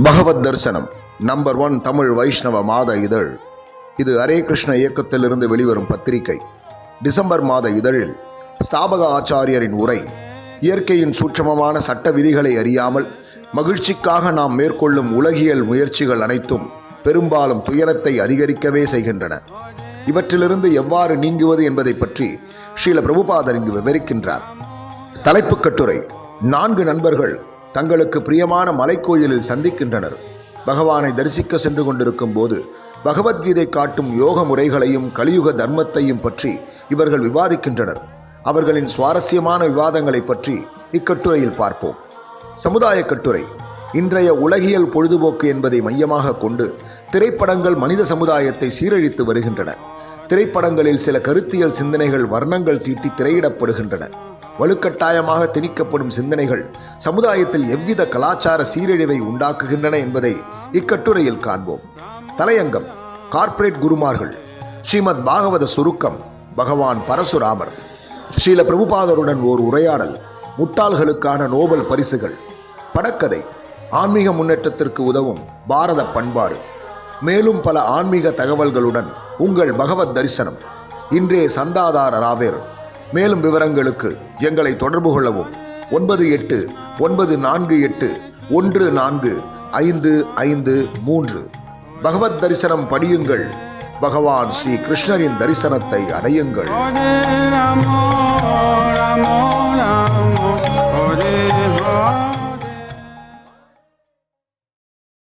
பகவத் தரிசனம் நம்பர் 1 தமிழ் வைஷ்ணவ மாத இதழ். இது ஹரே கிருஷ்ண இயக்கத்திலிருந்து வெளிவரும் பத்திரிகை. டிசம்பர் மாத இதழில் ஸ்தாபக ஆச்சாரியரின் உரை. இயற்கையின் சூட்சமமான சட்ட விதிகளை அறியாமல் மகிழ்ச்சிக்காக நாம் மேற்கொள்ளும் உலகியல் முயற்சிகள் அனைத்தும் பெரும்பாலும் துயரத்தை அதிகரிக்கவே செய்கின்றன. இவற்றிலிருந்து எவ்வாறு நீங்குவது என்பதை பற்றி ஸ்ரீல பிரபுபாதர் இங்கு விவரிக்கின்றார். தலைப்பு கட்டுரை. 4 நண்பர்கள் தங்களுக்கு பிரியமான மலைக்கோயிலில் சந்திக்கின்றனர். பகவானை தரிசிக்க சென்று கொண்டிருக்கும் போது பகவத்கீதை காட்டும் யோக முறைகளையும் கலியுக தர்மத்தையும் பற்றி இவர்கள் விவாதிக்கின்றனர். அவர்களின் சுவாரஸ்யமான விவாதங்களை பற்றி இக்கட்டுரையில் பார்ப்போம். சமுதாய கட்டுரை. இன்றைய உலகியல் பொழுதுபோக்கு என்பதை மையமாக கொண்டு திரைப்படங்கள் மனித சமுதாயத்தை சீரழித்து வருகின்றன. திரைப்படங்களில் சில கருத்தியல் சிந்தனைகள் வர்ணங்கள் தீட்டி திரையிடப்படுகின்றன. வலுக்கட்டாயமாக திணிக்கப்படும் சிந்தனைகள் சமுதாயத்தில் எவ்வித கலாச்சார சீரழிவை உண்டாக்குகின்றன என்பதை இக்கட்டுரையில் காண்போம். தலையங்கம். கார்ப்பரேட் குருமார்கள். ஸ்ரீமத் பாகவத சுருக்கம். பகவான் பரசுராமர். ஸ்ரீல பிரபுபாதருடன் ஓர் உரையாடல். முட்டாள்களுக்கான நோபல் பரிசுகள். படக்கதை. ஆன்மீக முன்னேற்றத்திற்கு உதவும் பாரத பண்பாடு. மேலும் பல ஆன்மீக தகவல்களுடன் உங்கள் பகவத் தரிசனம். இன்றே சந்தாதாரர் ஆவேர். மேலும் விவரங்களுக்கு எங்களை தொடர்பு கொள்ளவும். 9894814553. பகவத் தரிசனம் படியுங்கள். பகவான் ஸ்ரீ கிருஷ்ணரின் தரிசனத்தை அடையுங்கள். Hare Ramo, Ramo Ramo, Hare Rama.